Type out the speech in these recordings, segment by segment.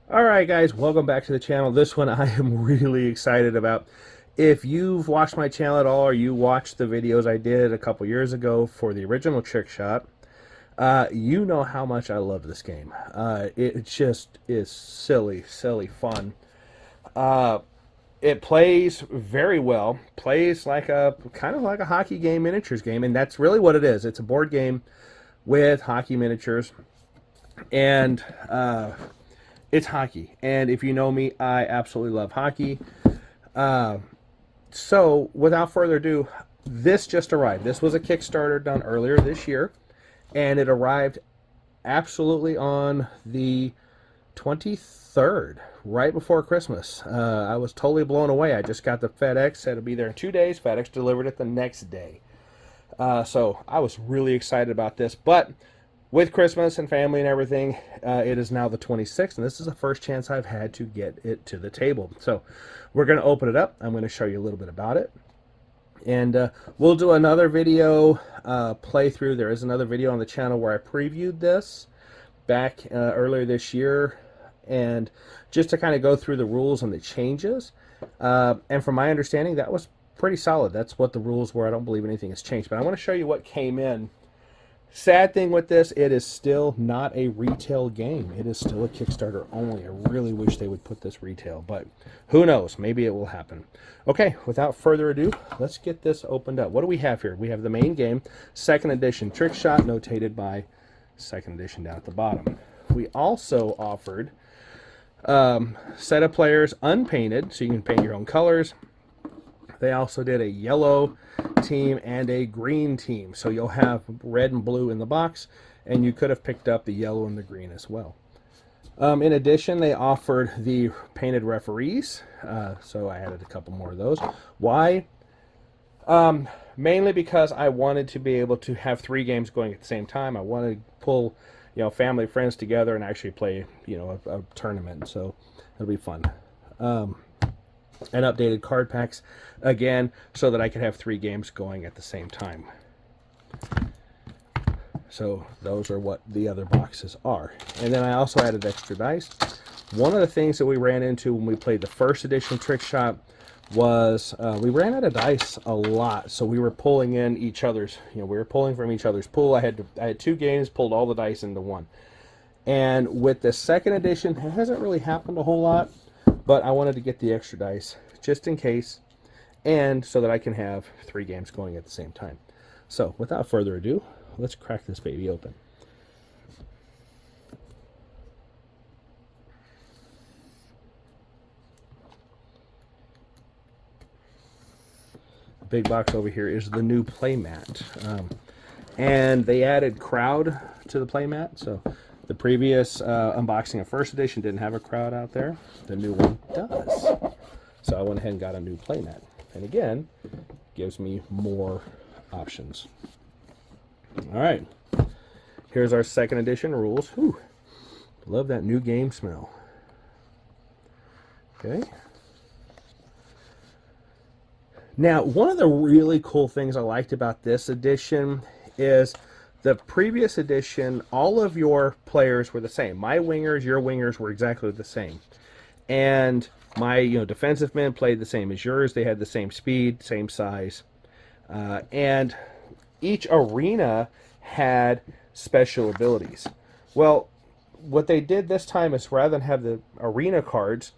All right, guys, welcome back to the channel. This one I am really excited about. If you've watched my channel at all, or you watched the videos I did a couple years ago for the original Trick Shot, you know how much I love this game. It just is silly, silly fun. Uh, it plays very well. Plays like a kind of like a hockey game, miniatures game, and that's really what it is. It's a board game with hockey miniatures, and it's hockey. And if you know me, I absolutely love hockey. Uh, so, without further ado, this just arrived. This was a Kickstarter done earlier this year, and it arrived absolutely on the 23rd, right before Christmas. I was totally blown away. I just got the FedEx, said it'll be there in 2 days. FedEx delivered it the next day. So I was really excited about this. But with Christmas and family and everything, it is now the 26th, and this is the first chance I've had to get it to the table. So we're going to open it up. I'm going to show you a little bit about it. And we'll do another video playthrough. There is another video on the channel where I previewed this back earlier this year, and just to kind of go through the rules and the changes. And from my understanding, that was pretty solid. That's what the rules were. I don't believe anything has changed. But I want to show you what came in. Sad thing with this, it is still not a retail game. It is still a Kickstarter only. I really wish they would put this retail, but who knows? Maybe it will happen. Okay, without further ado, let's get this opened up. What do we have here? We have the main game, second edition Trick Shot, notated by second edition down at the bottom. We also offered set of players unpainted, so you can paint your own colors. They also did a yellow team and a green team. So you'll have red and blue in the box, and you could have picked up the yellow and the green as well. In addition, they offered the painted referees. So I added a couple more of those. Why? Mainly because I wanted to be able to have 3 games going at the same time. I wanted to pull, family, friends together and actually play, a tournament. So it'll be fun. And updated card packs again so that I could have 3 games going at the same time. So those are what the other boxes are. And then I also added extra dice. One of the things that we ran into when we played the first edition Trick Shot was we ran out of dice a lot. So we were pulling in each other's, we were pulling from each other's pool. I had 2 games, pulled all the dice into one. And with the second edition, it hasn't really happened a whole lot. But I wanted to get the extra dice just in case, and so that I can have 3 games going at the same time. So without further ado, let's crack this baby open. The big box over here is the new Playmat. And they added crowd to the Playmat, so the previous unboxing of first edition didn't have a crowd out there. The new one does. So I went ahead and got a new playmat. And again, gives me more options. All right. Here's our second edition rules. Whew. Love that new game smell. Okay. Now, one of the really cool things I liked about this edition is the previous edition, all of your players were the same. My wingers, your wingers were exactly the same. And my defensive men played the same as yours. They had the same speed, same size. And each arena had special abilities. Well, what they did this time is rather than have the arena cards,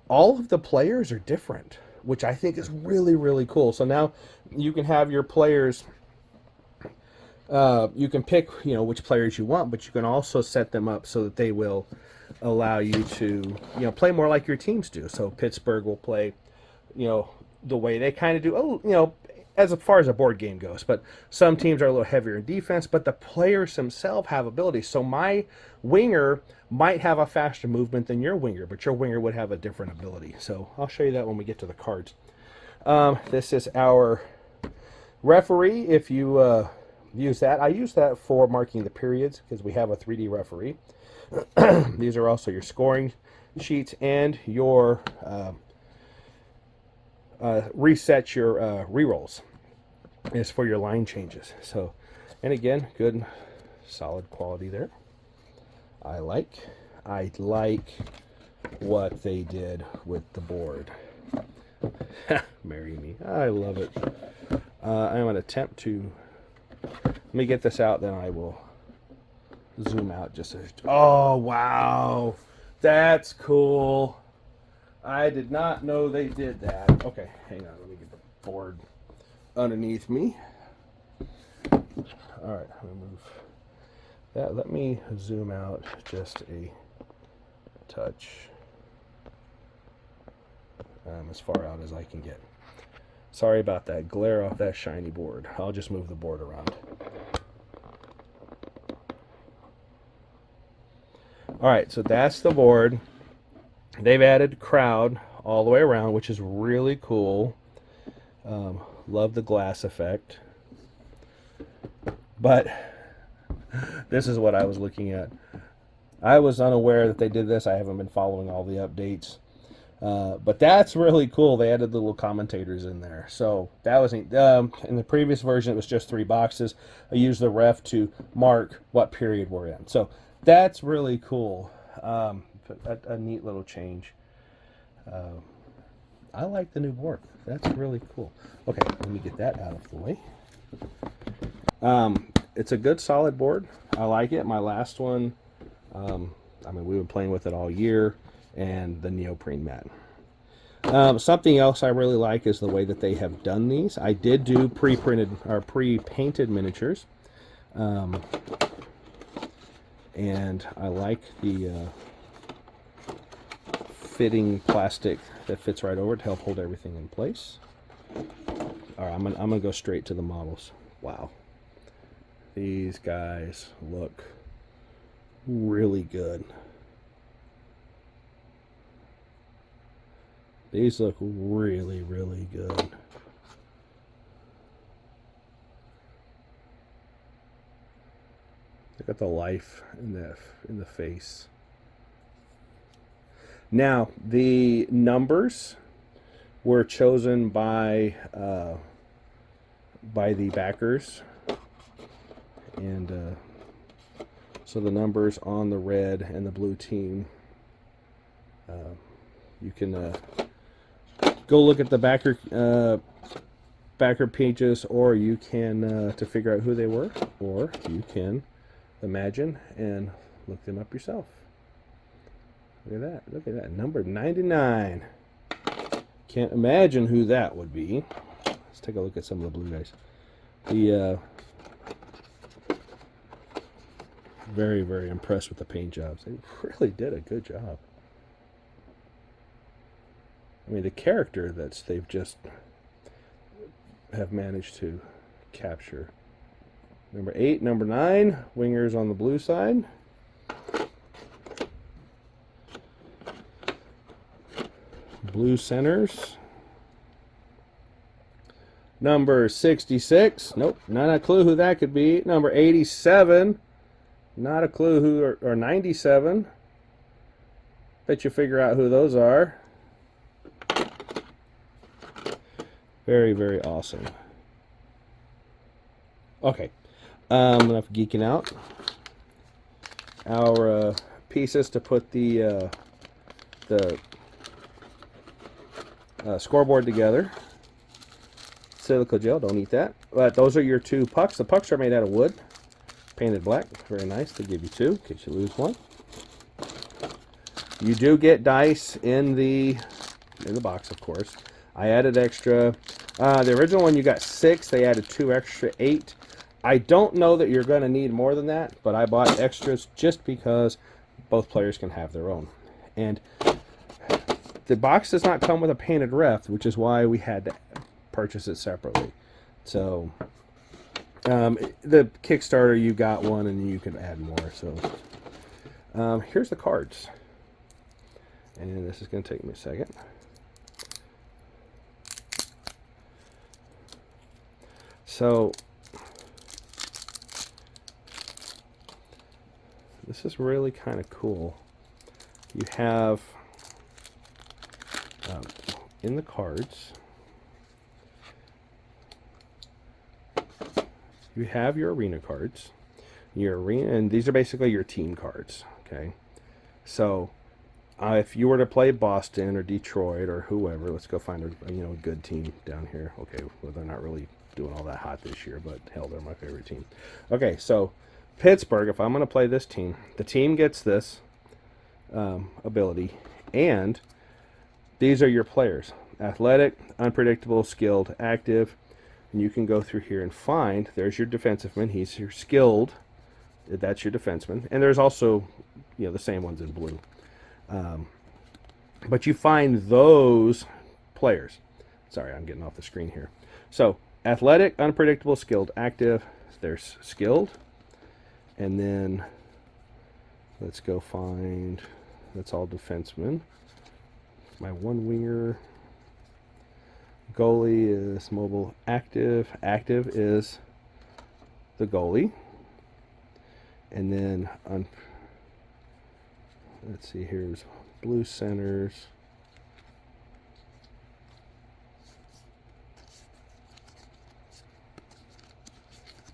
all of the players are different, which I think is really, really cool. So now you can have your players... you can pick, which players you want, but you can also set them up so that they will allow you to, play more like your teams do. So Pittsburgh will play, the way they kind of do, as far as a board game goes. But some teams are a little heavier in defense, but the players themselves have abilities. So my winger might have a faster movement than your winger, but your winger would have a different ability. So I'll show you that when we get to the cards. This is our referee. If you... use that. I use that for marking the periods because we have a 3D referee. These are also your scoring sheets and your reset your rerolls is for your line changes. So, and again, good solid quality there. I like what they did with the board. Marry me. I love it. I'm going to attempt to... Let me get this out, then I will zoom out just a... Oh, wow. That's cool. I did not know they did that. Okay, hang on. Let me get the board underneath me. All right, I'm going to move that. Let me zoom out just a touch. As far out as I can get. Sorry about that glare off that shiny board. I'll just move the board around. Alright, so that's the board. They've added crowd all the way around, which is really cool. Love the glass effect. But this is what I was looking at. I was unaware that they did this. I haven't been following all the updates. But that's really cool. They added little commentators in there. So that was in the previous version. It was just 3 boxes. I used the ref to mark what period we're in. So that's really cool. A neat little change. I like the new board. That's really cool. Okay, let me get that out of the way. It's a good solid board. I like it. My last one, I mean, we've been playing with it all year. And the neoprene mat. Something else I really like is the way that they have done these. I did do pre-printed or pre-painted miniatures, and I like the fitting plastic that fits right over it to help hold everything in place. All right, I'm gonna go straight to the models. Wow, these guys look really good. These look really, really good. Look at the life in the face. Now, the numbers were chosen by the backers, and so the numbers on the red and the blue team. You can go look at the backer pages, or you can to figure out who they were, or you can imagine and look them up yourself. Look at that. Look at that. Number 99. Can't imagine who that would be. Let's take a look at some of the blue guys. The very, very impressed with the paint jobs. They really did a good job. I mean, the character that they've just have managed to capture. Number 8, number 9, wingers on the blue side. Blue centers. Number 66, nope, not a clue who that could be. Number 87, not a clue who, or 97. Bet you figure out who those are. Very, very awesome. Okay, enough geeking out. Our pieces to put the scoreboard together. Silica gel, don't eat that. But those are your 2 pucks. The pucks are made out of wood, painted black. Very nice. They give you 2 in case you lose one. You do get dice in the box, of course. I added extra. The original one you got 6. They added 2 extra, 8. I don't know that you're going to need more than that, but I bought extras just because both players can have their own. And the box does not come with a painted ref, which is why we had to purchase it separately. So the Kickstarter, you got one and you can add more. So here's the cards. And this is going to take me a second. So this is really kind of cool. You have in the cards, you have your arena cards, and these are basically your team cards. Okay, so If you were to play Boston or Detroit or whoever, let's go find a good team down here. Okay, well, they're not really doing all that hot this year, but hell, they're my favorite team. Okay, so Pittsburgh, if I'm going to play this team, the team gets this ability, and these are your players: athletic, unpredictable, skilled, active. And you can go through here and find, there's your defensiveman. He's your skilled. That's your defenseman. And there's also, the same ones in blue. But you find those players. Sorry, I'm getting off the screen here. So, athletic, unpredictable, skilled, active. There's skilled. And then, let's go find, that's all defensemen. My one winger. Goalie is mobile, active. Active is the goalie. And then, let's see, here's blue centers.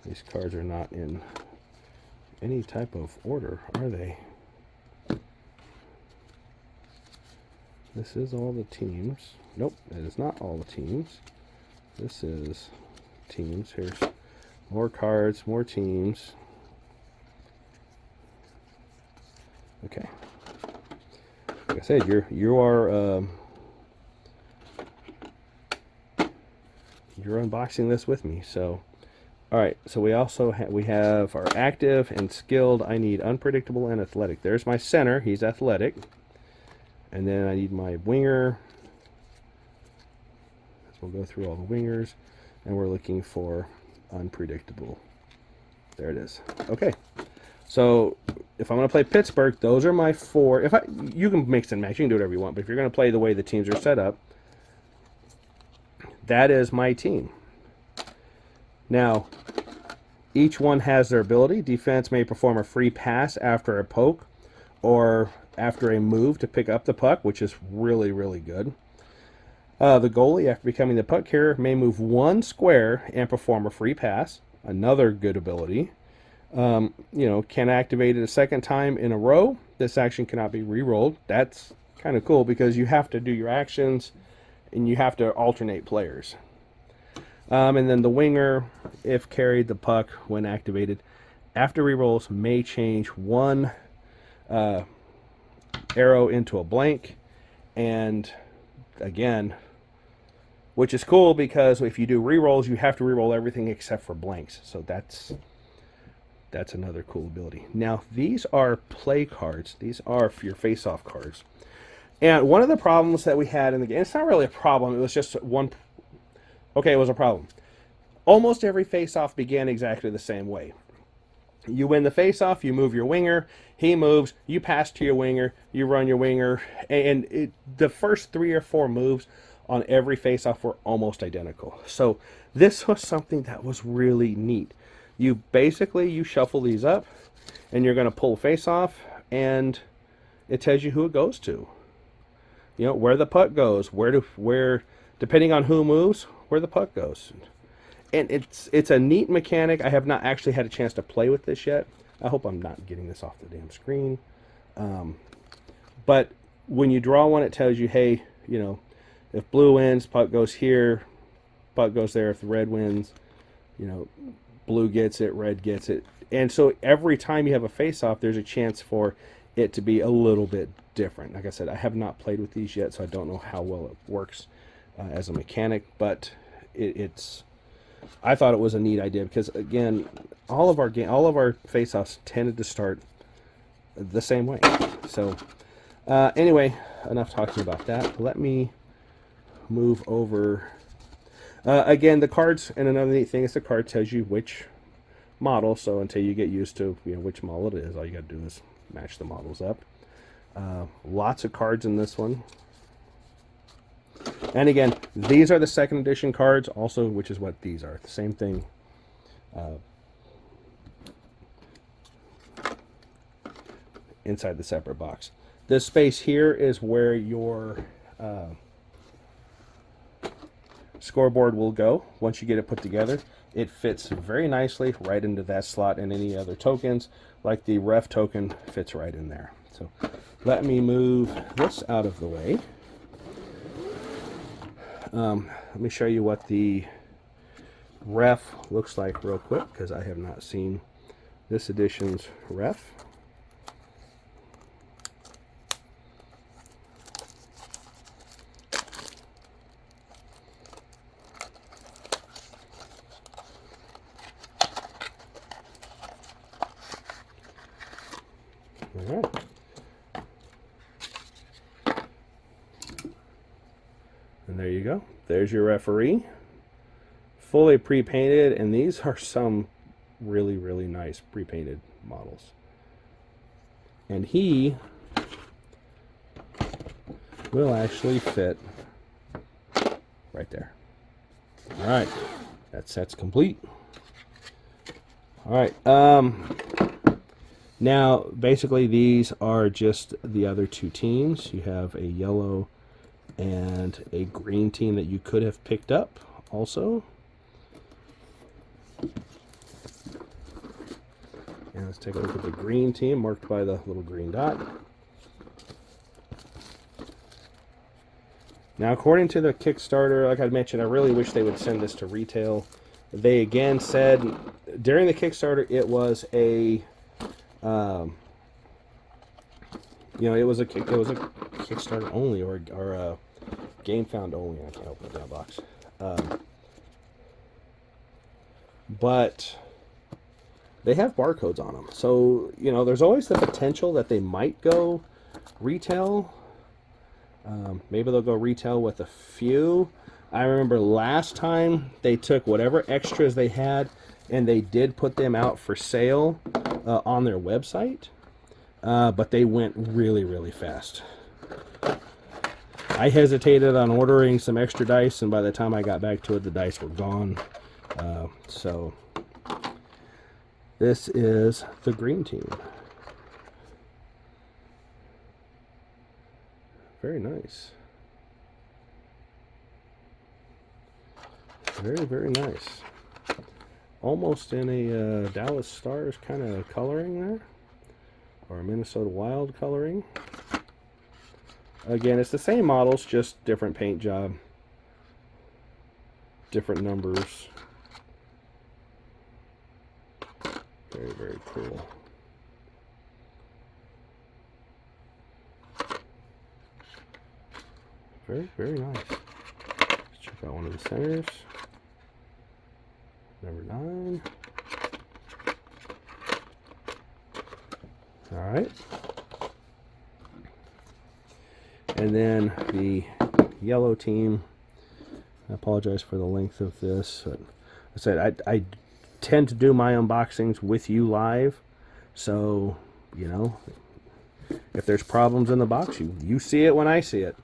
These cards are not in any type of order, are they? This is all the teams. Nope, that is not all the teams. This is teams. Here's more cards, more teams. Okay. Like I said, you're unboxing this with me. So, all right. So we also we have our active and skilled. I need unpredictable and athletic. There's my center. He's athletic. And then I need my winger. So we'll go through all the wingers, and we're looking for unpredictable. There it is. Okay. So if I'm going to play Pittsburgh, those are my four. You can mix and match. You can do whatever you want. But if you're going to play the way the teams are set up, that is my team. Now, each one has their ability. Defense may perform a free pass after a poke or after a move to pick up the puck, which is really, really good. The goalie, after becoming the puck carrier, may move one square and perform a free pass. Another good ability. Can activate it a second time in a row. This action cannot be re-rolled. That's kind of cool because you have to do your actions and you have to alternate players. And then the winger, if carried the puck when activated, after re-rolls may change one arrow into a blank. And again, which is cool because if you do re-rolls, you have to re-roll everything except for blanks. So that's another cool ability. Now, these are play cards. These are your face-off cards. And one of the problems that we had in the game, it's not really a problem, it was just one. Okay, it was a problem. Almost every face-off began exactly the same way. You win the face-off, you move your winger, he moves, you pass to your winger, you run your winger, and the first 3 or 4 moves on every face-off were almost identical. So this was something that was really neat. You shuffle these up, and you're going to pull face-off, and it tells you who it goes to. Where the puck goes, where depending on who moves, where the puck goes. And it's a neat mechanic. I have not actually had a chance to play with this yet. I hope I'm not getting this off the damn screen. But when you draw one, it tells you, hey, if blue wins, puck goes here, puck goes there. If the red wins, blue gets it, red gets it. And so every time you have a face-off, there's a chance for it to be a little bit different. Like I said, I have not played with these yet, so I don't know how well it works as a mechanic, but I thought it was a neat idea because, again, all of our face-offs tended to start the same way. So anyway, enough talking about that. Let me move over. Again, the cards, and another neat thing is the card tells you which model, so until you get used to which model it is, all you got to do is match the models up. Lots of cards in this one. And again, these are the second edition cards also, which is what these are. The same thing. Inside the separate box. This space here is where your scoreboard will go once you get it put together. It fits very nicely right into that slot, and any other tokens, like the ref token, fits right in there. So let me move this out of the way. Let me show you what the ref looks like real quick, because I have not seen this edition's ref. All right. And there you go. There's your referee. Fully pre-painted, and these are some really, really nice pre-painted models. And he will actually fit right there. All right. That set's complete. All right. Now, basically, these are just the other two teams. You have a yellow and a green team that you could have picked up also. And let's take a look at the green team, marked by the little green dot. Now, according to the Kickstarter, like I mentioned, I really wish they would send this to retail. They again said during the Kickstarter it was a it was a Kickstarter only, or a Game Found only. I can't open that box. But they have barcodes on them, so there's always the potential that they might go retail. Maybe they'll go retail with a few. I remember last time they took whatever extras they had and they did put them out for sale on their website. But they went really, really fast. I hesitated on ordering some extra dice, and by the time I got back to it, the dice were gone. So this is the green team. Very nice. Very, very nice. Almost in a Dallas Stars kind of coloring there. Or a Minnesota Wild coloring. Again, it's the same models, just different paint job. Different numbers. Very, very cool. Very, very nice. Let's check out one of the centers. Number 9. All right. And then the yellow team. I apologize for the length of this. But I said I tend to do my unboxings with you live. So, if there's problems in the box, you see it when I see it.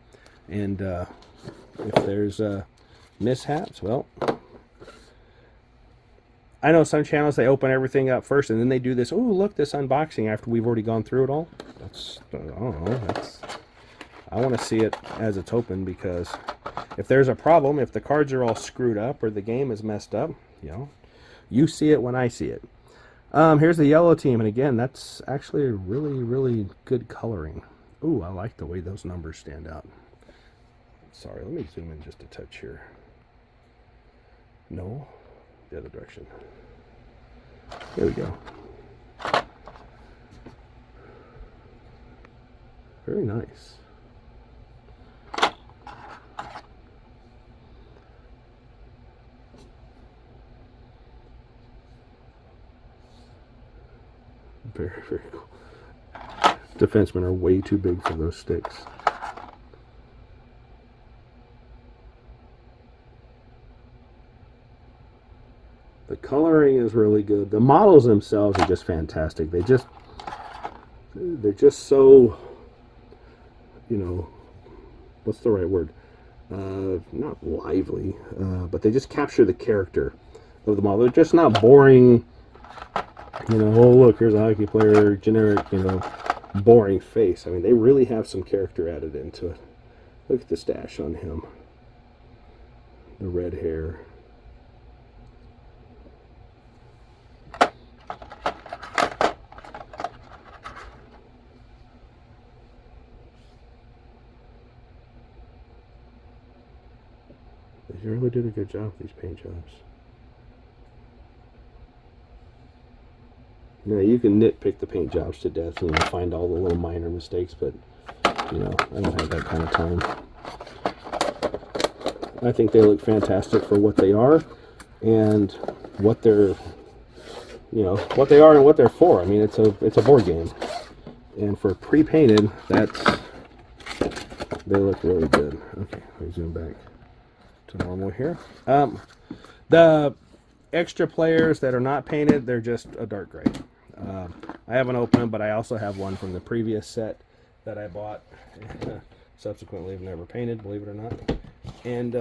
And if there's mishaps, well, I know some channels, they open everything up first and then they do this, oh, look, this unboxing after we've already gone through it all. I don't know. I want to see it as it's open, because if there's a problem, if the cards are all screwed up or the game is messed up, you see it when I see it. Here's the yellow team, and again, that's actually a really, really good coloring. Ooh, I like the way those numbers stand out. Sorry, let me zoom in just a touch here. No, the other direction. There we go. Very nice. Very, very cool. Defensemen are way too big for those sticks. The coloring is really good. The models themselves are just fantastic. They're just so, what's the right word? Not lively, but they just capture the character of the model. They're just not boring, oh, look, here's a hockey player, generic, boring face. I mean, they really have some character added into it. Look at the stash on him. The red hair. They really did a good job with these paint jobs. Now you can nitpick the paint jobs to death and find all the little minor mistakes, but you know, I don't have that kind of time. I think they look fantastic for what they are and what they're, you know, what they are and what they're for. I mean, it's a board game, and for pre-painted, they look really good. Okay, let me zoom back to normal here. The extra players that are not painted, they're just a dark gray. I haven't opened them, but I also have one from the previous set that I bought. Subsequently, I've never painted, believe it or not. And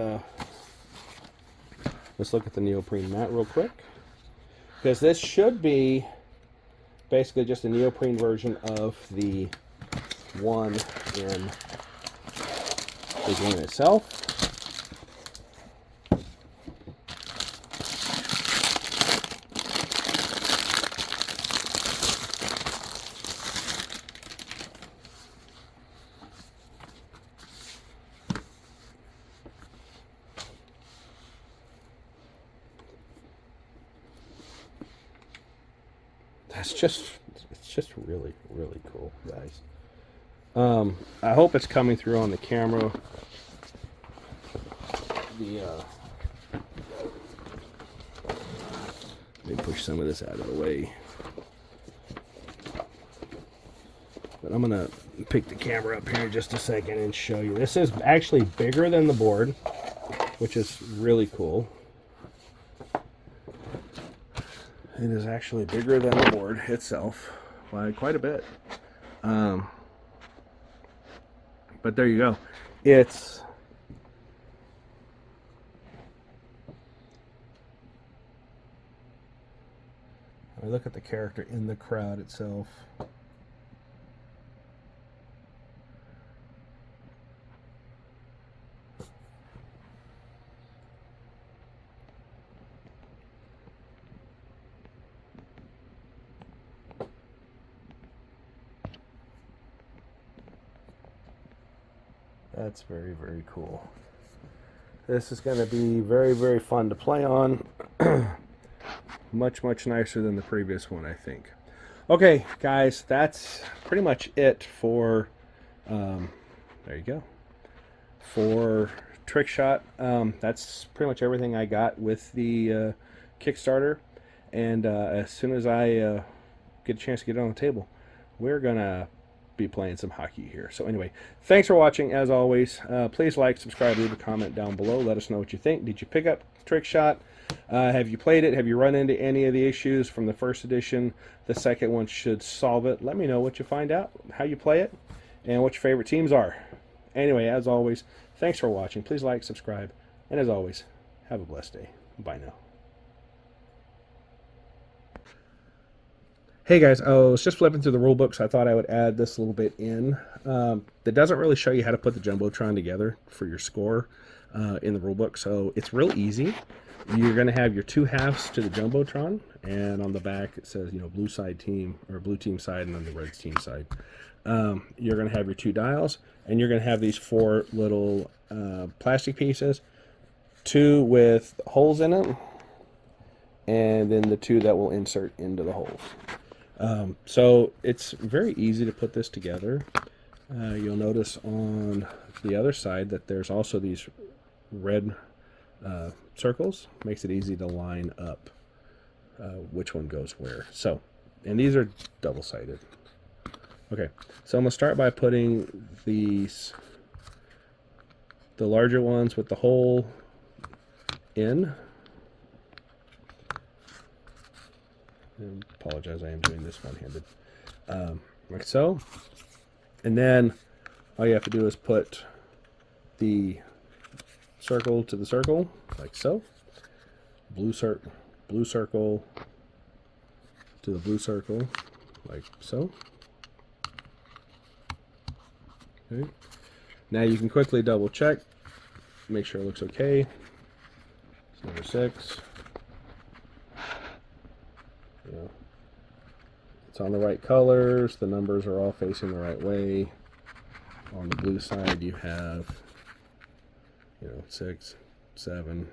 let's look at the neoprene mat real quick, because this should be basically just a neoprene version of the one in the game itself. It's just really, really cool, guys. I hope it's coming through on the camera. Let me push some of this out of the way. But I'm gonna pick the camera up here in just a second and show you. This is actually bigger than the board, which is really cool. It is actually bigger than the board itself by quite a bit. But there you go. It's I look at the character in the crowd itself. That's very, very cool. This is going to be very, very fun to play on. Much, much nicer than the previous one, I think. Okay, guys, that's pretty much it for, there you go, for Trick Shot. That's pretty much everything I got with the Kickstarter. And as soon as I get a chance to get it on the table, we're going to be playing some hockey here. So anyway, thanks for watching. As always, please like, subscribe, leave a comment down below. Let us know what you think. Did you pick up Trick Shot? Have you played it? Have you run into any of the issues from the first edition? The second one should solve it. Let me know what you find out, how you play it, and what your favorite teams are. Anyway, as always, thanks for watching. Please like, subscribe, and as always, have a blessed day. Bye now. Hey guys, I was just flipping through the rule book, so I thought I would add this little bit in. That doesn't really show you how to put the Jumbotron together for your score in the rule book, so it's real easy. You're going to have your two halves to the Jumbotron, and on the back it says, you know, blue side team, or blue team side, and then the red team side. You're going to have your two dials, and you're going to have these four little plastic pieces, two with holes in them, and then the two that will insert into the holes. So it's very easy to put this together. You'll notice on the other side that there's also these red circles. Makes it easy to line up which one goes where. So, and these are double-sided. Okay, so I'm going to start by putting the larger ones with the hole in. I apologize, I am doing this one-handed. Like so. And then all you have to do is put the circle to the circle, like so. Blue circle to the blue circle, like so. Okay. Now you can quickly double check, make sure it looks okay. It's number 6. You know, it's on the right colors, the numbers are all facing the right way. On the blue side you have, you know, 6, 7,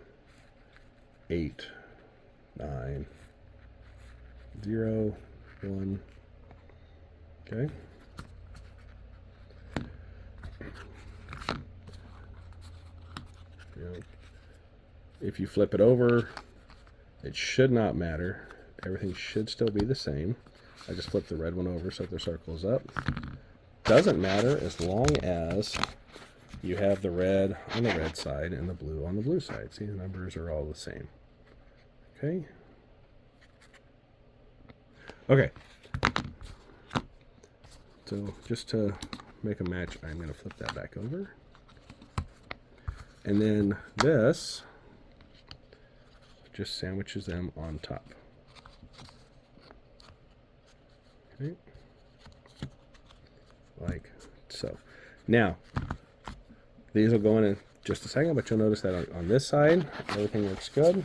8, 9, 0, 1. Okay. If you flip it over, it should not matter. Everything should still be the same. I just flipped the red one over so the circle is up. Doesn't matter as long as you have the red on the red side and the blue on the blue side. See, the numbers are all the same. Okay. Okay. So just to make a match, I'm going to flip that back over. And then this just sandwiches them on top. Okay. Like so. Now, these will go in just a second, but you'll notice that on this side, everything looks good.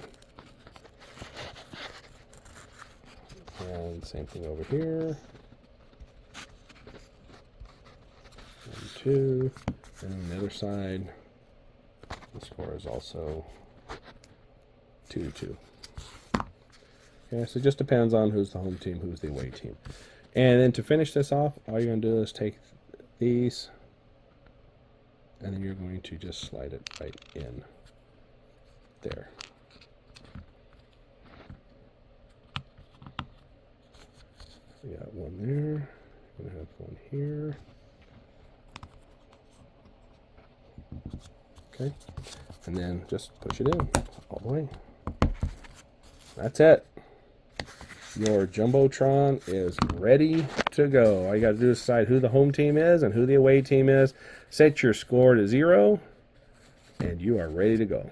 And same thing over here. 1, 2. And on the other side, the score is also 2-2. Okay, so it just depends on who's the home team, who's the away team. And then to finish this off, all you're going to do is take these, and then you're going to just slide it right in there. We got one there. We're going to have one here. Okay, and then just push it in all the way. That's it. Your Jumbotron is ready to go. All you got to do is decide who the home team is and who the away team is. Set your score to 0, and you are ready to go.